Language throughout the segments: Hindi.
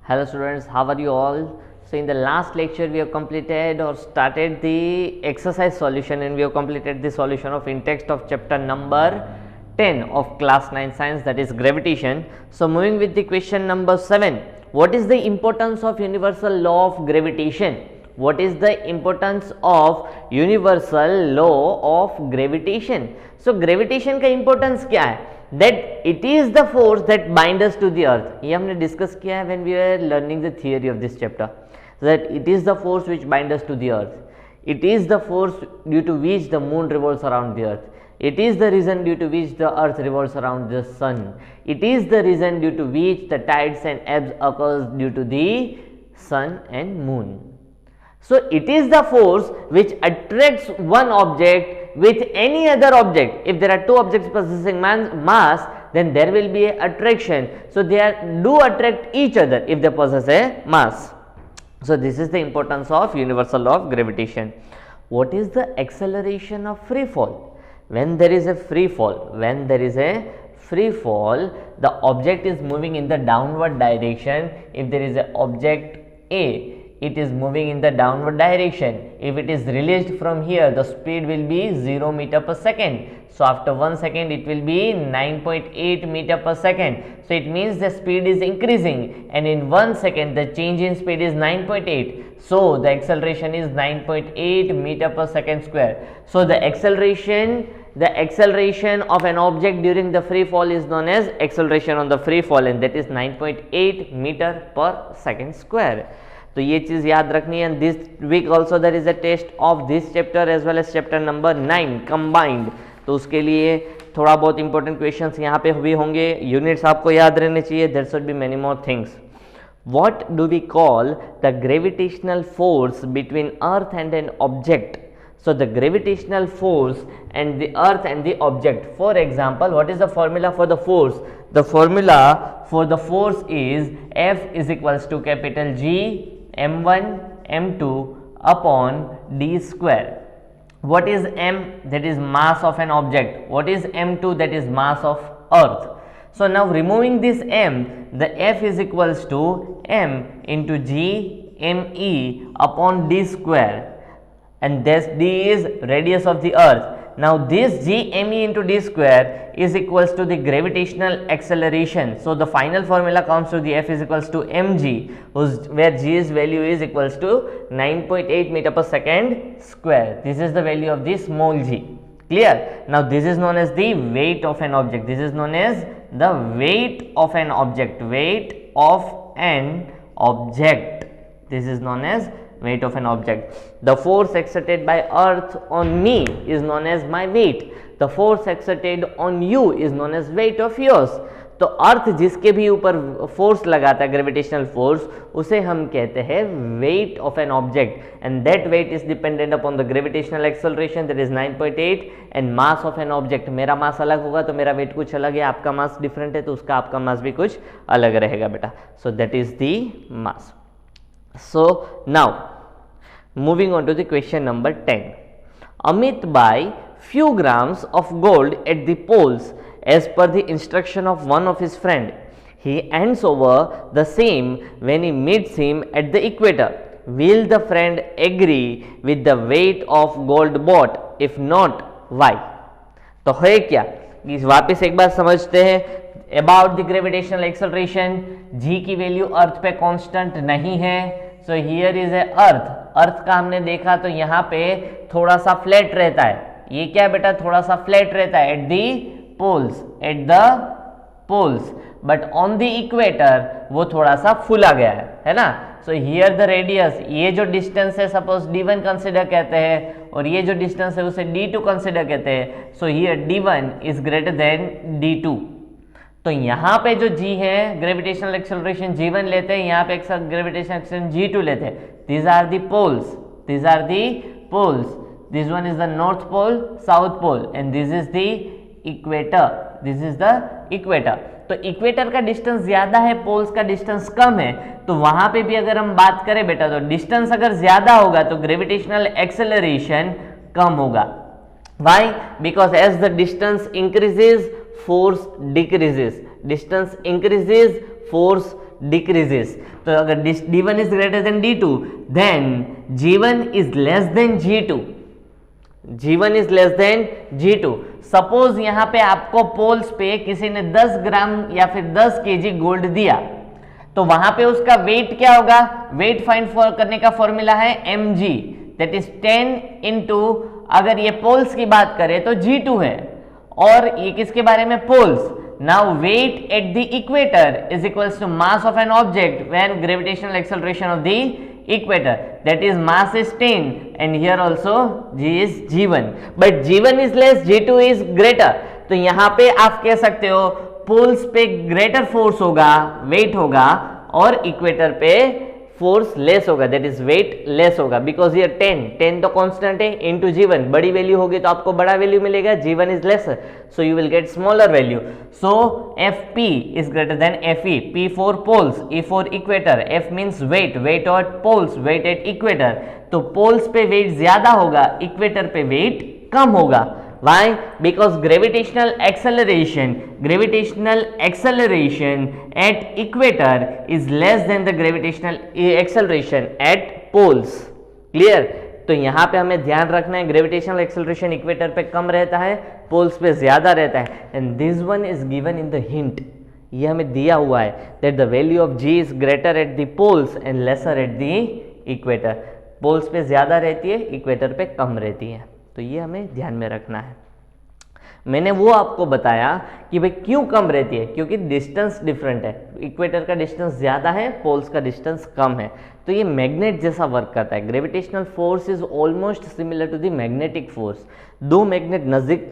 Hello students, how are you all? So in the last lecture we have completed or started the exercise solution, and we have completed the solution of in-text of chapter number 10 of class 9 science, that is gravitation. So moving with the question number 7, what is the importance of universal law of gravitation? What is the importance of universal law of gravitation? So gravitation का importance क्या है? That it is the force that binds us to the earth. ये हमने discuss किया है when we were learning the theory of this chapter. That it is the force which binds us to the earth. It is the force due to which the moon revolves around the earth. It is the reason due to which the earth revolves around the sun. It is the reason due to which the tides and ebbs occurs due to the sun and moon. So it is the force which attracts one object with any other object. If there are two objects possessing mass, then there will be an attraction. So they do attract each other if they possess a mass. So this is the importance of universal law of gravitation. What is the acceleration of free fall? When there is a free fall, the object is moving in the downward direction. If there is an object A, it is moving in the downward direction. If it is released from here, the speed will be 0 meter per second. So after 1 second it will be 9.8 meter per second. So it means the speed is increasing, and in 1 second the change in speed is 9.8. So the acceleration is 9.8 meter per second square. So the acceleration of an object during the free fall is known as acceleration on the free fall, and that is 9.8 meter per second square. तो ये चीज याद रखनी है. And this week also there is a test of this chapter as well as chapter number 9 combined. तो उसके लिए थोड़ा बहुत इंपॉर्टेंट क्वेश्चंस यहाँ पे भी होंगे. यूनिट्स आपको याद रहने चाहिए. There should be many more things. What do we call the gravitational force between earth and an object? So the gravitational force and the earth and the object. For example, what is the formula for the force? The formula for the force is F is equals to capital G m1 m2 upon d square. What is m? That is mass of an object. What is m2? That is mass of earth. So now removing this m, the F is equals to m into G me upon d square, and this d is radius of the earth. Now this g me into d square is equals to the gravitational acceleration. So the final formula comes to the F is equals to mg, where g's value is equals to 9.8 meter per second square. This is the value of this small g. Clear? Now this is known as the weight of an object. This is known as the weight of an object. Weight of an object. This is known as weight of an object. The force exerted by earth on me is known as my weight. The force exerted on you is known as weight of yours. तो अर्थ जिसके भी ऊपर फोर्स लगाता है, ग्रेविटेशनल फोर्स, उसे हम कहते हैं weight of an object, and that weight is dependent upon the gravitational acceleration, that is 9.8, and mass of an object. मेरा मास अलग होगा तो मेरा वेट कुछ अलग है, आपका मास डिफरेंट है तो उसका आपका मास भी कुछ अलग रहेगा बेटा. So that is the mass. So now moving on to the question number 10. Amit buy few grams of gold at the poles as per the instruction of one of his friend. He hands over the same when he meets him at the equator. Will the friend agree with the weight of gold bought? If not, why? तो है क्या, इस वापस एक बार समझते हैं. About the gravitational acceleration, g की वैल्यू अर्थ पे कांस्टेंट नहीं है. सो हियर इज ए अर्थ. अर्थ का हमने देखा तो यहाँ पे थोड़ा सा फ्लैट रहता है. ये क्या है बेटा, थोड़ा सा फ्लैट रहता है at the poles, but on the equator वो थोड़ा सा फूला गया है ना. सो हियर द रेडियस, ये जो डिस्टेंस है सपोज d1 कंसिडर कहते हैं, और ये जो डिस्टेंस है उसे d2 कंसिडर कहते हैं. So here d1 is greater then d2. तो यहाँ पे जो g है, ग्रेविटेशनल एक्सेलरेशन g1 लेते हैं, यहाँ पे ग्रेविटेशनल एक्सेलरेशन g2 लेते हैं. These are the poles. This one is the north pole, south pole, and this is the equator. तो इक्वेटर का डिस्टेंस ज्यादा है, पोल्स का डिस्टेंस कम है. तो वहां पे भी अगर हम बात करें बेटा, तो डिस्टेंस अगर ज्यादा होगा तो ग्रेविटेशनल एक्सेलरेशन कम होगा. Why? Because as the distance increases, force decreases. Distance increases, force decreases. तो अगर d1 is greater than d2 then g1 is less than g2. g1 is less than g2. Suppose यहां पे आपको पोल्स पे किसी ने 10 ग्राम या फिर 10 केजी गोल्ड दिया, तो वहां पे उसका वेट क्या होगा? वेट फाइंड करने का फॉर्मूला है mg, दैट इज 10 इंटू, अगर ये पोल्स की बात करें तो g2 है, और ये किसके बारे में? Poles. Now weight at the equator is equals to mass of an object when gravitational acceleration of the equator, that is mass is 10 and here also g is g1, but g1 is less, g2 is greater. तो यहां पे आप कह सकते हो पोल्स पे ग्रेटर फोर्स होगा, वेट होगा, और इक्वेटर पे फोर्स लेस होगा, दैट इज वेट लेस होगा, बिकॉज ये 10 तो कांस्टेंट है, इनटू जी1, बड़ी वैल्यू होगी तो आपको बड़ा वैल्यू मिलेगा, जी1 is less, so you will get smaller value. So F P is greater than F E. P for poles, E for equator, F means weight, weight at poles, weight at equator. तो पोल्स पे वेट ज्यादा होगा, इक्वेटर पे वेट कम होगा. Why? Because gravitational acceleration at equator is less than the gravitational acceleration at poles. Clear? तो यहाँ पे हमें ध्यान रखना है, ग्रेविटेशनल एक्सेलरेशन इक्वेटर पे कम रहता है, पोल्स पे ज्यादा रहता है. And this one is given in the hint, ये हमें दिया हुआ है that the value of g is greater at the poles and lesser at the equator. Poles पे ज्यादा रहती है, इक्वेटर पे कम रहती है, तो ये हमें ध्यान में रखना है. मैंने वो आपको बताया कि भाई क्यों कम रहती है, क्योंकि डिस्टेंस डिफरेंट है, इक्वेटर का डिस्टेंस ज्यादा है, पोल्स का डिस्टेंस कम है, तो ये मैग्नेट जैसा वर्क करता है. Gravitational force is almost similar to the magnetic force. दो मैग्नेट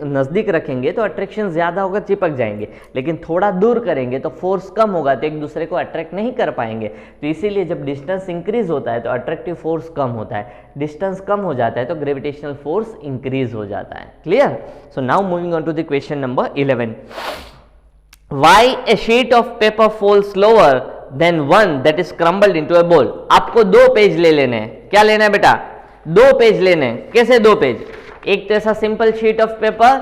नजदीक रखेंगे तो अट्रैक्शन ज्यादा होगा, चिपक जाएंगे, लेकिन थोड़ा दूर करेंगे तो फोर्स कम होगा, तो एक दूसरे को अट्रैक्ट नहीं कर पाएंगे. तो इसीलिए जब डिस्टेंस इंक्रीज होता है तो अट्रैक्टिव फोर्स कम होता है, डिस्टेंस कम हो जाता है तो ग्रेविटेशनल फोर्स इंक्रीज हो जाता है. Clear? So now moving on to the question number 11. Why a sheet of paper falls slower than one that is crumbled into a ball? आपको 2 पेज ले लेने हैं. क्या लेना है बेटा? 2 पेज लेने हैं. कैसे 2 पेज? एक तो ऐसा सिंपल शीट ऑफ पेपर,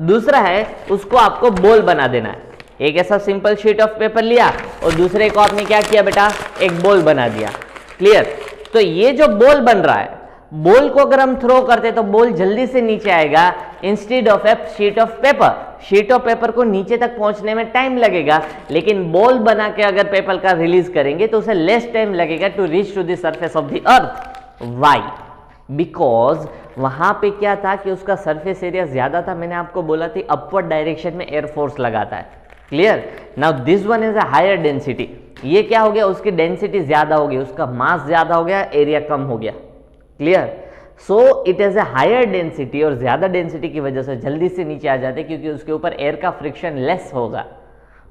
दूसरा है उसको आपको बॉल बना देना है. एक ऐसा सिंपल शीट ऑफ पेपर लिया और दूसरे को आपने क्या किया बेटा? एक बॉल बना दिया. क्लियर? तो ये जो बॉल बन रहा है, बॉल को अगर हम थ्रो करते तो बॉल जल्दी से नीचे आएगा instead of A sheet of paper. Sheet of paper को नीचे तक पहुंचने में टाइम लगेगा, लेकिन बॉल बना के अगर पेपर का रिलीज करेंगे तो उसे लेस टाइम लगेगा to reach to the surface of the earth. Why? Because वहां पे क्या था कि उसका सरफेस एरिया ज्यादा था. मैंने आपको बोला थी अपवर्ड डायरेक्शन में एयर फोर्स लगाता है. Clear? Now this one is a higher density. ये क्या हो गया? उसकी डेंसिटी ज्यादा हो गई, उसका मास ज्यादा हो गया, एरिया कम हो गया. Clear? So it is a higher density, और ज्यादा डेंसिटी की वजह से जल्दी से नीचे आ जाते क्योंकि उसके ऊपर एयर का फ्रिक्शन लेस होगा.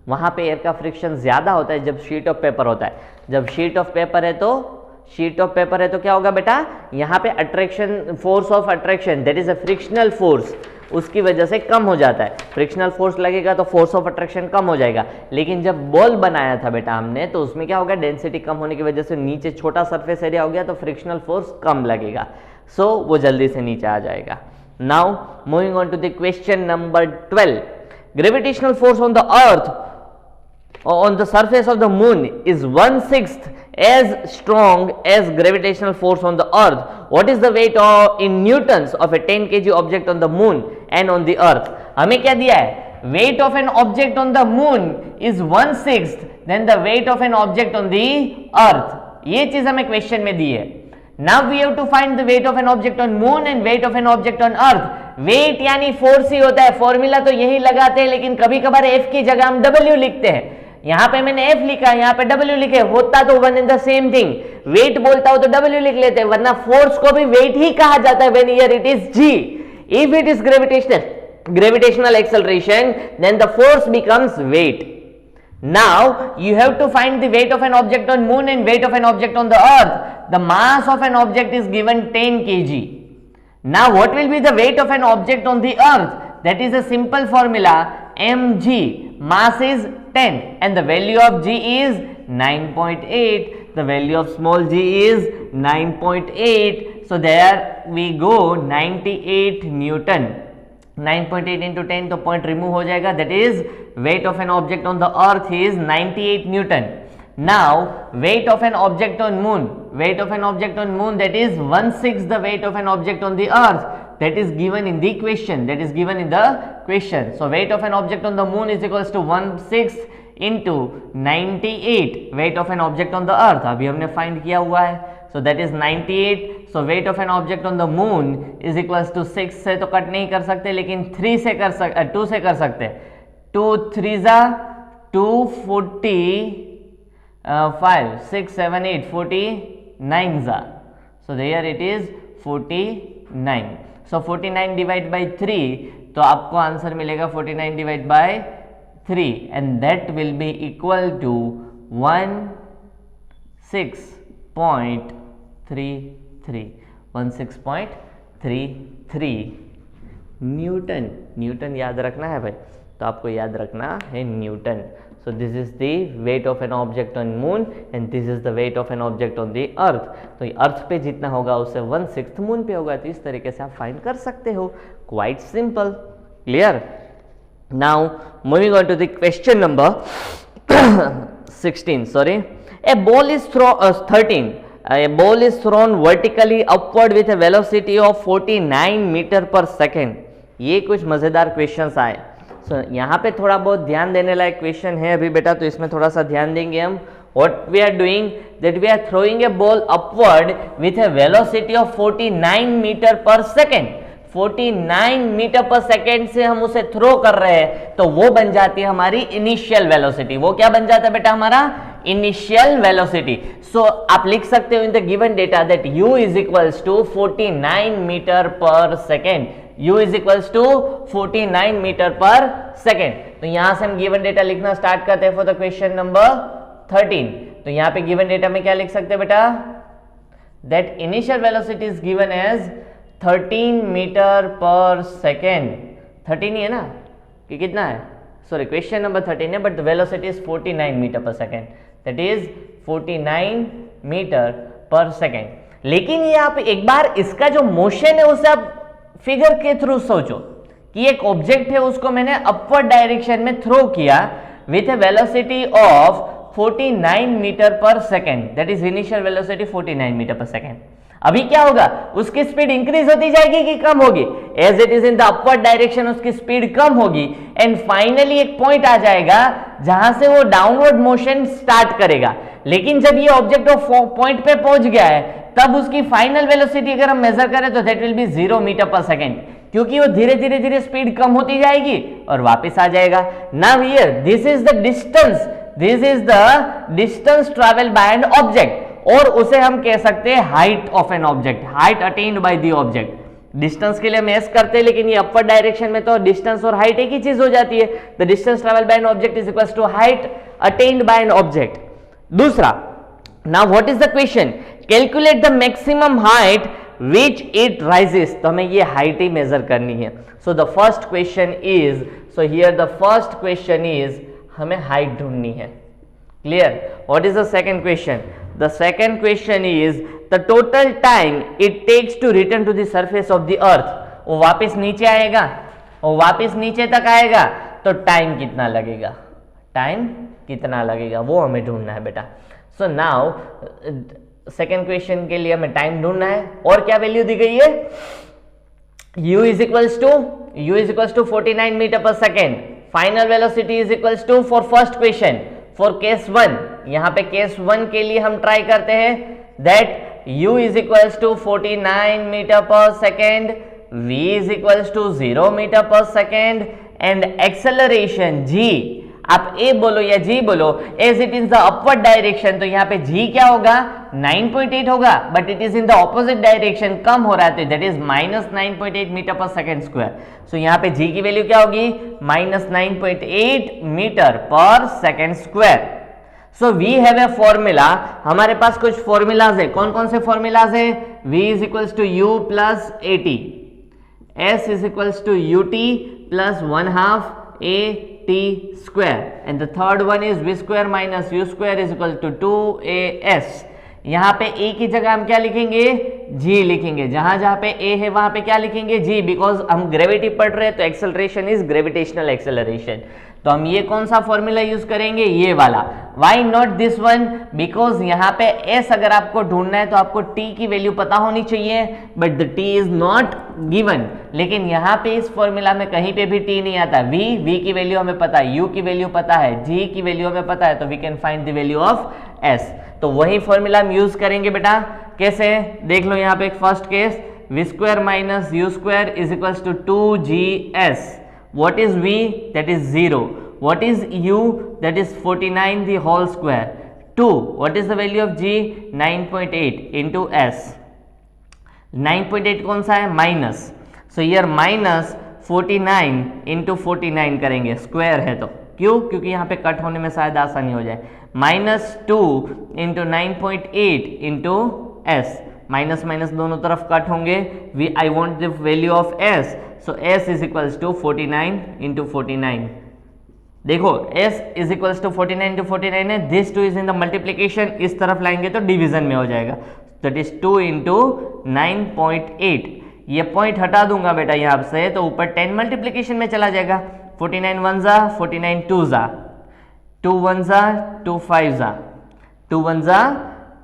वहां पे एयर का फ्रिक्शन ज्यादा होता है जब शीट ऑफ पेपर होता है. जब शीट ऑफ पेपर है तो क्या होगा बेटा? यहाँ पे attraction, force of attraction, that is a frictional force, उसकी वजह से कम हो जाता है. फ्रिक्शनल फोर्स लगेगा तो फोर्स ऑफ अट्रैक्शन कम हो जाएगा. लेकिन जब बॉल बनाया था बेटा हमने, तो उसमें क्या होगा? डेंसिटी कम होने की वजह से नीचे छोटा सरफेस एरिया हो गया, तो फ्रिक्शनल फोर्स कम लगेगा, सो वो जल्दी से नीचे आ जाएगा. Now moving on to the question number 12. Gravitational force on the earth on the surface of the moon is 1/6 as strong as gravitational force on the earth. What is the weight in newtons of a 10 kg object on the moon and on the earth? हमें क्या दिया है? Weight of an object on the moon is 1/6 than the weight of an object on the earth. ये चीज हमें क्वेश्चन में दी है. Now we have to find the weight of an object on moon and weight of an object on earth. Weight यानी फोर्स ही होता है, फॉर्मूला तो यही लगाते हैं, लेकिन कभी कभार F की जगह हम W लिखते हैं. यहां पे मैंने F लिखा, यहां पे W लिखे, होता तो one in the same thing. Weight बोलता हो तो W लिख लेते हैं, वरना फोर्स को भी वेट ही कहा जाता है when here it is G. If it is gravitational acceleration, then the force becomes weight. Now you have to find the weight of an object on moon and weight of an object on the earth. The mass of an object is given 10 kg. Now what will be the weight of an object on the earth? That is a simple formula, mg. Mass is 10 and the value of g is 9.8. The value of small g is 9.8. So there we go, 98 Newton. 9.8 into 10 तो पॉइंट रिमूव हो जाएगा. That is weight of an object on the earth is 98 Newton. Now weight of an object on moon, weight of an object on moon, that is 1/6 the weight of an object on the earth, that is given in the question, that is given in the question. So weight of an object on the moon is equals to 1/6 into 98 weight of an object on the earth, अभी हमने फाइंड किया हुआ है. So that is 98. So weight of an object on the moon is equals to 6 से तो कट नहीं कर सकते, लेकिन 2 से कर सकते. 2 3 240 5 6 7 8 49 za. So there it is 49. So 49 divide by 3, तो आपको आंसर मिलेगा 49 divide by 3 and that will be equal to 16.33 16.33 Newton. Newton याद रखना है भाई, तो आपको याद रखना है Newton. So this is the weight of an object on moon and this is the weight of an object on the earth. तो अर्थ पे जितना होगा उससे 1/6 मून पे होगा. तो इस तरीके से आप फाइंड कर सकते हो. Quite simple. Clear. Now moving on to the question number 16. Sorry. A ball is thrown vertically upward with a velocity of 49 metre per second. ये कुछ मजेदार क्वेश्चंस आए. So, यहाँ पे थोड़ा बहुत ध्यान देने लायक क्वेश्चन है अभी बेटा, तो इसमें थोड़ा सा ध्यान देंगे हम. What we are doing, that we are throwing a ball upward with a velocity of 49 metre per second. 49 metre per second से हम उसे थ्रो कर रहे हैं, तो वो बन जाती है हमारी इनिशियल वेलोसिटी. वो क्या बन जाता है बेटा हमारा? Initial velocity. सो आप लिख सकते हो in the given data that u is equals to 49 metre per second. u is equals to 49 metre per second. तो यहां से हम गिवन डेटा लिखना स्टार्ट करते हैं फॉर द क्वेश्चन नंबर 13. तो यहां पे गिवन डेटा में क्या लिख सकते हैं बेटा? That initial velocity is given as 13 metre per second. 13 ही है ना कि कितना है? सॉरी, क्वेश्चन नंबर 13 है, but the velocity is 49 metre per second. That is 49 metre per second. लेकिन ये आप एक बार इसका जो मोशन है उसे आप फिगर के थ्रू सोचो कि एक ऑब्जेक्ट है, उसको मैंने अपवर्ड डायरेक्शन में थ्रो किया with a velocity of 49 metre per second. That is initial velocity 49 metre per second. अभी क्या होगा? उसकी स्पीड इंक्रीज होती जाएगी कि कम होगी? As it is in the upward direction उसकी स्पीड कम होगी एंड फाइनली एक पॉइंट आ जाएगा जहां से वो डाउनवर्ड मोशन स्टार्ट करेगा. लेकिन जब ये ऑब्जेक्ट पॉइंट पे पहुंच गया है, तब उसकी फाइनल वेलोसिटी अगर हम मेजर करें तो that will B 0 metre per second, क्योंकि वो धीरे धीरे स्पीड कम होती जाएगी और वापस आ जाएगा. Now here this is the distance travel by an object, और उसे हम कह सकते हैं height of an object, height attained by the object. Distance के लिए हम एस करते हैं, लेकिन ये अपवर्ड डायरेक्शन में तो डिस्टेंस और हाइट एक ही चीज हो जाती है. The distance travel by an object is equals to height attained by an object. दूसरा, now what is the question? Calculate the maximum height which it rises. तो हमें ये हाइट ही मेजर करनी है. So the first question is, so here the first question is हमें हाइट ढूंढनी है. Clear? What is the second question? The second question is the total time it takes to return to the surface of the earth. वो वापस नीचे आएगा, वो वापस नीचे तक आएगा, तो टाइम कितना लगेगा? टाइम कितना लगेगा वो हमें ढूंढना है बेटा. सो नाउ सेकेंड क्वेश्चन के लिए हमें टाइम ढूंढना है. और क्या वैल्यू दी गई है? u is equals to 49 metre per second. Final velocity is equals to for first question for case 1. यहां पे केस 1 के लिए हम ट्राई करते हैं that u is equals to 49 metre per second, v is equals to 0 metre per second and acceleration g, आप a बोलो या g बोलो, as it is the upward direction, तो यहाँ पे g क्या होगा? 9.8 होगा, but it is in the opposite direction, कम हो रहा है, that is -9.8 metre per second square. So यहाँ पे g की वैल्यू क्या होगी? -9.8 metre per second square. So we have a formula. हमारे पास कुछ फॉर्मूलाज है. कौन कौन से फॉर्मूलाज है? v is equals to u plus at, s is equals to ut plus 1/2 at square, and the third one is v square minus u square is equal to 2as. यहां पे a की जगह हम क्या लिखेंगे? g लिखेंगे. जहां पे a है वहां पे क्या लिखेंगे? g, बिकॉज हम ग्रेविटी पढ़ रहे हैं, तो एक्सेलरेशन इज ग्रेविटेशनल एक्सेलरेशन. तो हम ये कौन सा फॉर्मूला यूज करेंगे, ये वाला। Why not this one, because यहाँ पे s अगर आपको ढूंढना है तो आपको t की वैल्यू पता होनी चाहिए, but the t is not given. लेकिन यहाँ पे इस फॉर्मूला में कहीं पे भी t नहीं आता। v की वैल्यू हमें पता है, u की वैल्यू पता है, g की वैल्यू हमें पता है, तो we can find the value of s। तो वही फॉर्मूला हम यूज करेंगे बेटा। कैसे, देख लो यहाँ पे एक first case, v square minus u square is equals to 2gs। What is v? That is 0. What is u? That is 49 the whole square. 2. What is the value of g? 9.8 into s. 9.8 कौन सा है, माइनस। सो ईयर माइनस 49 इंटू 49 करेंगे, स्क्वायर है तो। क्यों, क्योंकि यहाँ पे कट होने में शायद आसानी हो जाए। Minus 2 into 9.8 into s, minus minus दोनों तरफ कट होंगे। I want the value of s, so s is equals to 49 into 49। देखो s is equals to 49 into 49 है, this 2 is in the multiplication, इस तरफ लाएंगे तो डिवीजन में हो जाएगा, दैट इज 2 इंटू 9.8। ये पॉइंट हटा दूंगा बेटा यहाँ से, तो ऊपर 10 मल्टीप्लीकेशन में चला जाएगा। 49 1 जा, 49 2 जा, 2 1 जा, 2 5 जा, 2 1 जा,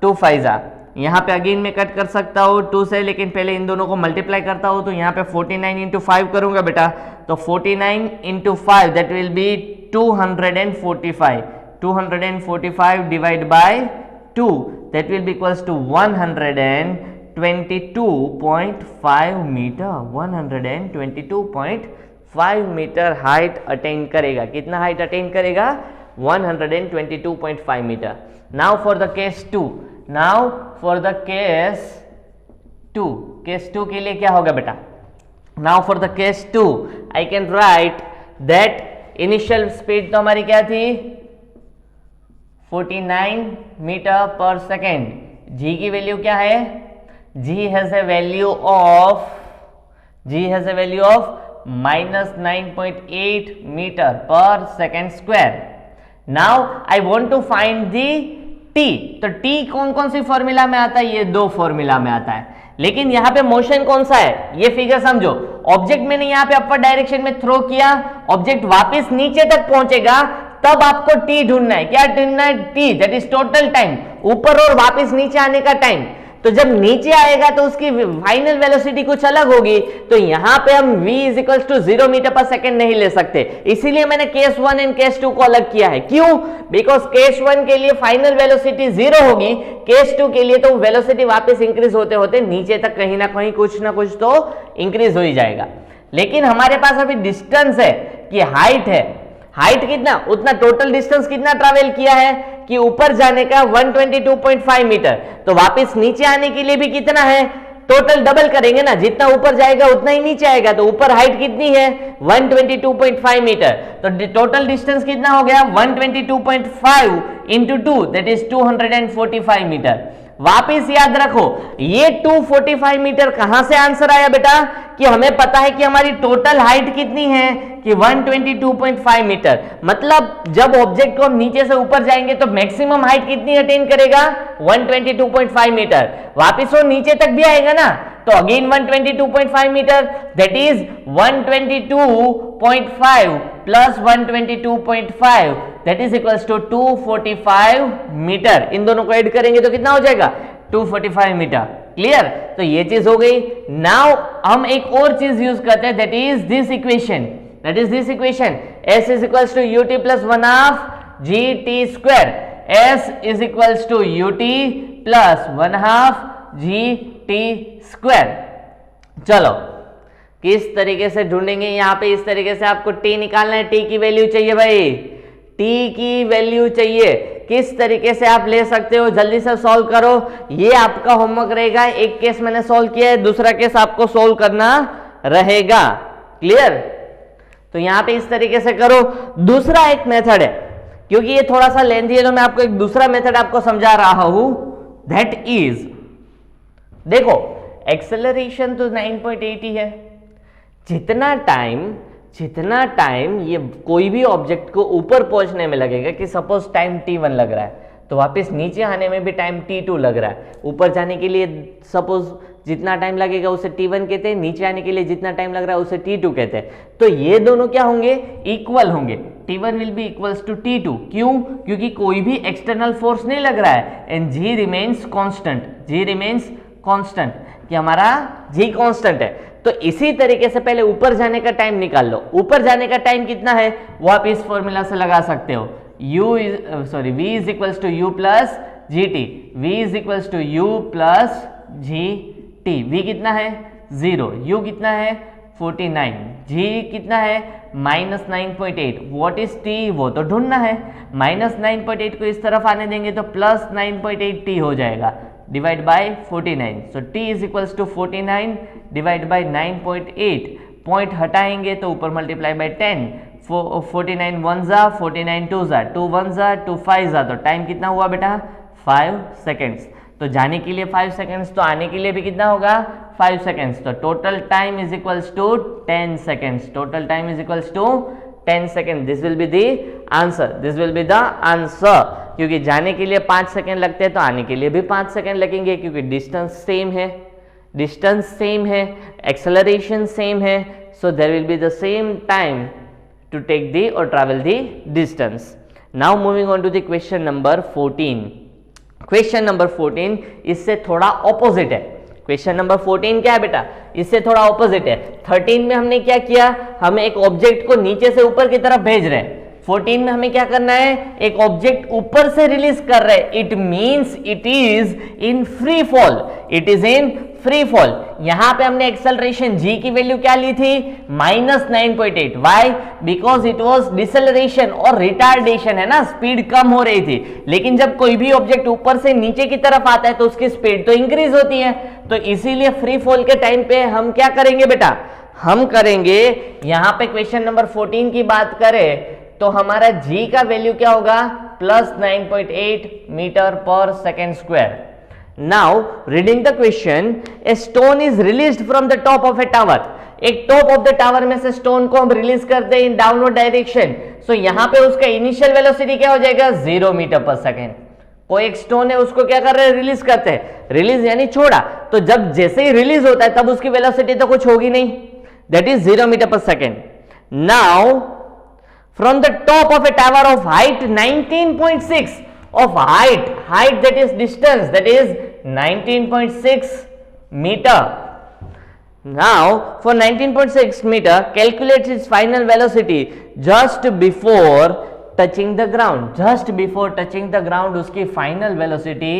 2 5 जा। यहाँ पे अगेन मैं कट कर सकता हूँ 2 से, लेकिन पहले इन दोनों को मल्टीप्लाई करता हूँ। तो यहाँ पे 49 इंटू 5 करूंगा बेटा, तो 49 into 5 that will be 245। 245 divide by 2 that will be equals to 122.5 metre. 122.5 metre height attain करेगा। कितना हाइट अटेन करेगा, 122.5 metre. Now for the case 2, now for the case 2, case 2 के लिए क्या होगा बेटा, now for the case 2 I can write that initial speed तो हमारी क्या थी, 49 मीटर पर सेकेंड। g की वैल्यू क्या है, g has a value of minus 9.8 metre per second square. Now I want to find the t, तो t कौन कौन सी फॉर्मूला में आता है, ये 2 फॉर्मूला में आता है। लेकिन यहाँ पे मोशन कौन सा है, ये फिगर समझो। ऑब्जेक्ट मैंने यहाँ पे अपर डायरेक्शन में थ्रो किया, ऑब्जेक्ट वापस नीचे तक पहुंचेगा, तब आपको t ढूंढना है। क्या ढूंढना है, t that is total time, ऊपर और वापस नीचे आने का टाइम। तो जब नीचे आएगा तो उसकी फाइनल वेलोसिटी कुछ अलग होगी। तो यहां पे हम v is equal to 0 metre per second नहीं ले सकते, इसीलिए मैंने केस 1 एंड केस 2 को अलग किया है। क्यों, बिकॉज केस 1 के लिए फाइनल वेलोसिटी 0 होगी, केस 2 के लिए तो वेलोसिटी वापस इंक्रीज होते होते नीचे तक कहीं ना कहीं कुछ ना कुछ तो इंक्रीज हो ही जाएगा। लेकिन हमारे पास अभी डिस्टेंस है कि हाइट है, हाइट कितना, उतना टोटल डिस्टेंस कितना ट्रैवल किया है कि ऊपर जाने का 122.5 मीटर, तो वापस नीचे आने के लिए भी कितना है, टोटल डबल करेंगे ना, जितना ऊपर जाएगा उतना ही नीचे आएगा। तो ऊपर हाइट कितनी है, 122.5 मीटर, तो टोटल डिस्टेंस कितना हो गया, 122.5 इंटू 2 दैट इज 245 मीटर। वापिस याद रखो ये 245 मीटर कहां से आंसर आया बेटा, कि हमें पता है कि हमारी टोटल हाइट कितनी है कि 122.5 मीटर। मतलब जब ऑब्जेक्ट को हम नीचे से ऊपर जाएंगे तो मैक्सिमम हाइट कितनी अटेन करेगा, 122.5 मीटर। वापिस वो नीचे तक भी आएगा ना, तो again 122.5 meter, that is 122.5 plus 122.5 that is equals to 245 meter. इन दोनों को ऐड करेंगे तो कितना हो जाएगा, 245 मीटर। क्लियर, तो ये चीज हो गई। नाउ हम एक और चीज यूज करते हैं, that is this equation, s is equals to ut plus 1/2 gt square. s is equals to ut plus 1/2 gt square. चलो किस तरीके से ढूंढेंगे, यहाँ पे इस तरीके से आपको t निकालना है, t की वैल्यू चाहिए भाई, t की वैल्यू चाहिए। किस तरीके से आप ले सकते हो, जल्दी से सॉल्व करो, ये आपका होमवर्क रहेगा। एक केस मैंने सॉल्व किया है, दूसरा केस आपको सॉल्व करना रहेगा। क्लियर, तो यहां पे इस तरीके से करो। दूसरा एक मेथड है, क्योंकि ये थोड़ा सा लेंथी है तो मैं आपको एक दूसरा मेथड आपको समझा रहा हूं, दैट इज, देखो एक्सेलरेशन तो 9.8 ही है। जितना टाइम ये कोई भी ऑब्जेक्ट को ऊपर पहुंचने में लगेगा, कि सपोज टाइम t1 लग रहा है, तो वापस नीचे आने में भी टाइम t2 लग रहा है। ऊपर जाने के लिए सपोज जितना टाइम लगेगा उसे t1 कहते हैं, नीचे आने के लिए जितना टाइम लग रहा है उसे t2 कहते हैं। तो ये दोनों क्या होंगे, इक्वल होंगे। T1 will be equals to T2. क्यों? क्योंकि कोई भी एक्सटर्नल फोर्स नहीं लग रहा है and G remains constant, G remains constant, कि हमारा G कांस्टेंट है। तो इसी तरीके से पहले ऊपर जाने का टाइम निकाल लो। ऊपर जाने का टाइम कितना है वो आप इस फॉर्मूला से लगा सकते हो, V is equals to U plus GT, V is equals to U plus GT। V कितना है 0, U कितना है 49, G कितना है -9.8, व्हाट इज T वो तो ढूंढना है। -9.8 को इस तरफ आने देंगे तो प्लस 9.8 T हो जाएगा divide by 49। So T is equals to 49 divide by 9.8, point हटाएंगे तो ऊपर मल्टीप्लाई बाय 10, 49 1 जा, 49 2 जा, 2 1 जा, 2 5 जा, तो टाइम कितना हुआ बेटा 5 सेकेंड्स। तो जाने के लिए 5 सेकेंड्स, तो आने के लिए भी कितना होगा 5 सेकेंड्स। तो total time is equals to 10 seconds, total time is equals to 10 second. This will be the answer, this will be the answer. क्योंकि जाने के लिए 5 सेकेंड लगते हैं तो आने के लिए भी 5 सेकेंड लगेंगे, क्योंकि डिस्टेंस सेम है, डिस्टेंस सेम है, एक्सेलरेशन सेम है, so there will be the same time to take the or travel the distance. Now moving on to the question number 14। Question number 14 इससे थोड़ा ऑपोजिट है। क्वेश्चन नंबर 14 क्या है बेटा, इससे थोड़ा ऑपोजिट है। 13 में हमने क्या किया, हम एक ऑब्जेक्ट को नीचे से ऊपर की तरफ भेज रहे हैं। 14 में हमें क्या करना है, एक ऑब्जेक्ट ऊपर से रिलीज कर रहे हैं। It means it is in free fall, it is in free fall. यहां पे हमने एक्सेलरेशन g की वैल्यू क्या ली थी -9.8। Why? Because it was deceleration और रिटार्डेशन है ना, स्पीड कम हो रही थी। लेकिन जब कोई भी ऑब्जेक्ट ऊपर से नीचे की तरफ आता है तो उसकी स्पीड तो इंक्रीज होती है। तो इसीलिए फ्री फॉल के टाइम पे हम क्या करेंगे बेटा, हम करेंगे यहां पे क्वेश्चन नंबर 14 की बात करें तो हमारा g का वैल्यू क्या होगा +9.8 metre per second square. Now, reading the question, a stone is released from the top of a tower. एक टॉप ऑफ द टावर में से स्टोन को हम रिलीज करते हैं इन डाउनवर्ड डायरेक्शन। सो यहां पे उसका इनिशियल वेलोसिटी क्या हो जाएगा 0 मीटर पर सेकेंड। कोई एक स्टोन है उसको क्या कर रहे हैं, रिलीज करते हैं, रिलीज यानी छोड़ा। तो जब जैसे ही रिलीज होता है तब उसकी वेलोसिटी तो कुछ होगी नहीं, that is 0 metre per second. Now from the top of A tower of height 19.6 of height that is distance, that is 19.6 meter. Now for 19.6 meter calculate its final velocity just before touching the ground. Just before touching the ground उसकी final velocity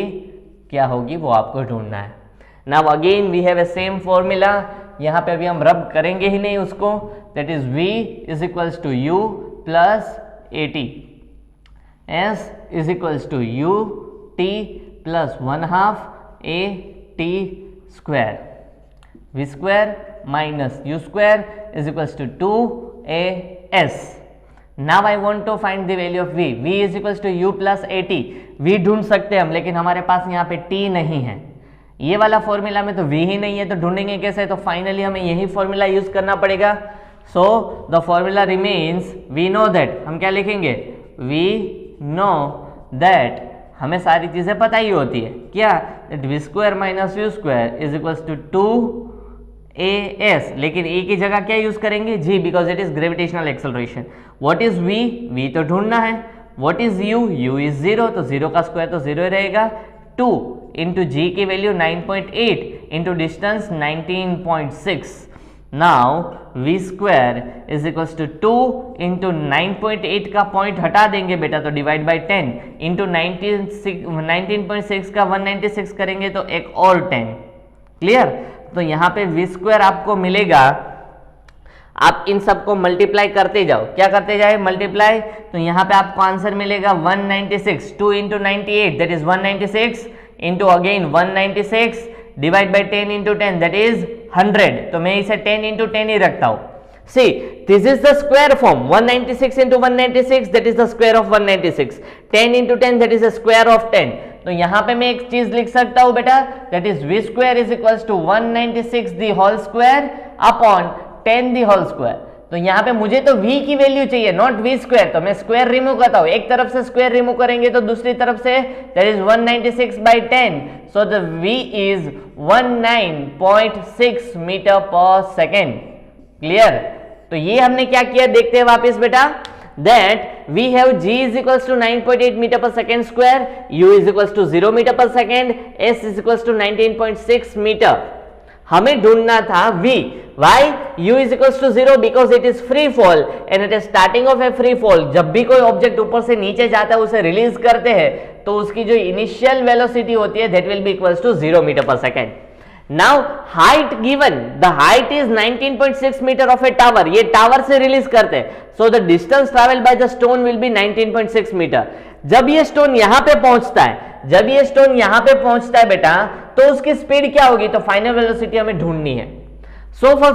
क्या होगी वो आपको ढूंढना है। Now again we have a same formula, यहाँ पे अभी हम रब करेंगे ही नहीं उसको, that is v is equals to u plus at, s is equals to u t plus 1/2 a t square, v square minus u square is equals to 2 a s. Now I want to find the value of v. v is equals to u plus a t. v ढूंढ सकते हैं हम, लेकिन हमारे पास यहाँ पे t नहीं है। ये वाला फॉर्मूला में तो v ही नहीं है, तो ढूंढेंगे कैसे? तो फाइनली हमें यही फॉर्मूला यूज करना पड़ेगा। So the formula remains, we know that, हम क्या लिखेंगे, वी नो दैट, हमें सारी चीजें पता ही होती है क्या, that v square minus u square is equals to 2as, लेकिन a की जगह क्या यूज करेंगे, g, because it is gravitational acceleration. What is v? v तो ढूंढना है। What is u? u is 0, तो 0 का स्क्वायर तो 0 ही रहेगा। 2 इंटू जी की value 9.8 into distance 19.6। Now v square is equals to 2 into 9.8 का पॉइंट हटा देंगे बेटा तो डिवाइड बाई 10 इंटू 19.6 का 196 करेंगे तो एक और 10। क्लियर? तो यहाँ पे v स्क्वायर आपको मिलेगा, आप इन सबको मल्टीप्लाई करते जाओ। क्या करते जाए? मल्टीप्लाई। तो यहाँ पे आपको आंसर मिलेगा 196, 2 into 98 that is 196 into again 196 divide by 10 into 10 that is 100। तो मैं इसे 10 इंटू 10 ही रखता हूं। See this is the square form, 196 into 196 that is the square of 196, 10 into 10 that is the square of 10। तो यहां पे मैं एक चीज लिख सकता हूं बेटा, that is v square is equals to 196 the whole square upon 10 the whole square. तो यहाँ पे मुझे तो v की वैल्यू चाहिए, नॉट v स्क्वायर, तो मैं स्क्वायर रिमूव करता हूँ। एक तरफ से स्क्वायर रिमूव करेंगे तो दूसरी तरफ से that is 196 by 10, so the v इज 19.6 मीटर पर सेकेंड। क्लियर? तो ये हमने क्या किया देखते हैं वापस बेटा। that we have g is equals to 9.8 meter per second square, u is equals to 0 meter per second, s is equals to 19.6 meter. हमें ढूंढना था v. Why? u is equals to 0 because it is free fall and it is starting of a free fall. जब भी कोई ऑब्जेक्ट ऊपर से नीचे जाता है उसे रिलीज करते हैं तो उसकी जो इनिशियल वेलोसिटी होती है that will be equals to 0 meter per second. Now height given, the height is 19.6 meter of a tower. ये टावर से रिलीज करते हैं, so the distance traveled by the stone will be 19.6 meter. जब ये स्टोन यहां पे पहुंचता है, जब ये स्टोन यहां पे पहुंचता है बेटा, तो उसकी स्पीड क्या होगी, तो फाइनल वेलोसिटी हमें ढूंढनी है. सो फॉर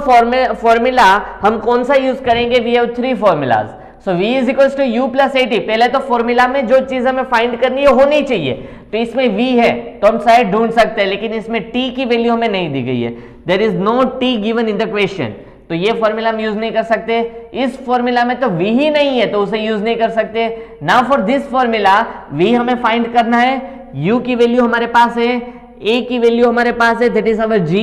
फॉर्मूला हम कौन सा यूज करेंगे, we have 3 formulas. So v is equals to u plus at. पहले तो फॉर्मूला में जो चीज हमें फाइंड करनी है होनी चाहिए, तो इसमें v है तो हम शायद ढूंढ सकते हैं, लेकिन इसमें t की वैल्यू हमें नहीं दी गई है. There is no t given in the question, तो ये फॉर्मूला हम यूज नहीं कर सकते. इस फॉर्मूला में तो v ही नहीं है तो उसे यूज नहीं कर सकते. Now for this formula v हमें फाइंड करना है, u की वैल्यू हमारे पास है, a की वैल्यू हमारे पास है, that is our g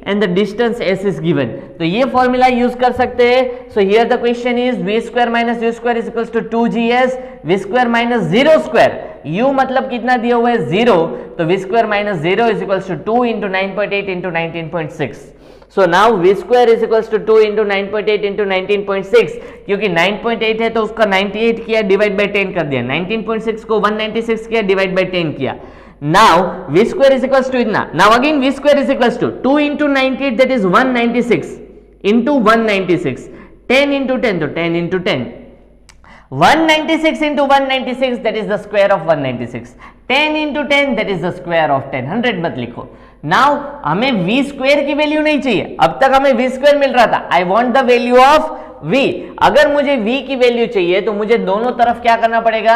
and the distance s is given. तो ये फॉर्मूला यूज कर सकते हैं. So here the question is v square minus u square is equals to 2gs, v square minus 0 square, u मतलब कितना दिया हुआ है 0, तो v square minus 0 is equals to 2 into 9.8 into 19.6. So now v square is equals to 2 into 9.8 into 19.6. क्योंकि 9.8 है तो उसका 98 किया डिवाइड बाय 10 कर दिया, 19.6 को 196 किया डिवाइड बाय 10 किया. Now v square is equals to इतना. Now again v square is equals to 2 into 98 that is 196 into 196, 10 into 10 तो 10 into 10, 196 into 196 that is the square of 196, 10 into 10 that is the square of 10. 100 मत लिखो. नाउ हमें v स्क्वायर की वैल्यू नहीं चाहिए, अब तक हमें v स्क्वायर मिल रहा था. I want the value of v. अगर मुझे v की वैल्यू चाहिए तो मुझे दोनों तरफ क्या करना पड़ेगा,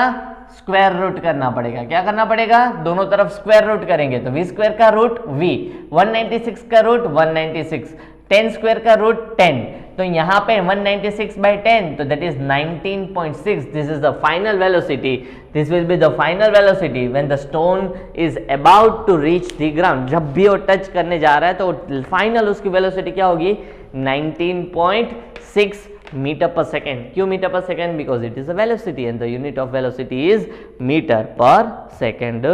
स्क्वायर रूट करना पड़ेगा. क्या करना पड़ेगा, दोनों तरफ स्क्वायर रूट करेंगे तो v स्क्वायर का रूट v, 196 का रूट 196, 10 स्क्वायर का रूट 10, तो यहाँ पे 196 by 10 तो that is 19.6. This is the final velocity. This will be the final velocity when the stone is about to reach the ground. जब भी वो टच करने जा रहा है तो फाइनल उसकी वेलोसिटी क्या होगी, 19.6 मीटर पर सेकेंड. क्यों meter per second, because it is a velocity and the unit of velocity is meter per second.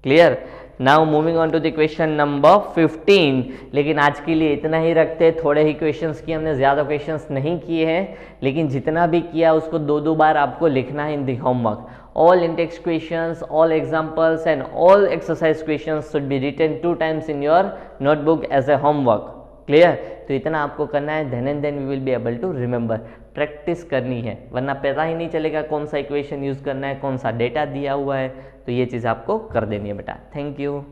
Clear. Now moving on to the question number 15. लेकिन आज के लिए इतना ही रखते हैं, थोड़े ही क्वेश्चंस किए हमने, ज़्यादा क्वेश्चंस नहीं किए हैं, लेकिन जितना भी किया उसको 2-2 बार आपको लिखना है in the homework. All in-text questions, all examples and all exercise questions should be written 2 times in your notebook as a homework. Clear. तो इतना आपको करना है, then and then we will be able to remember. Practice करनी है, वरना पता ही नहीं चलेगा कौन सा इक्वेशन यूज करना है, कौन सा डेटा दिया हुआ है, तो ये चीज़ आपको कर देनी है बेटा. Thank you.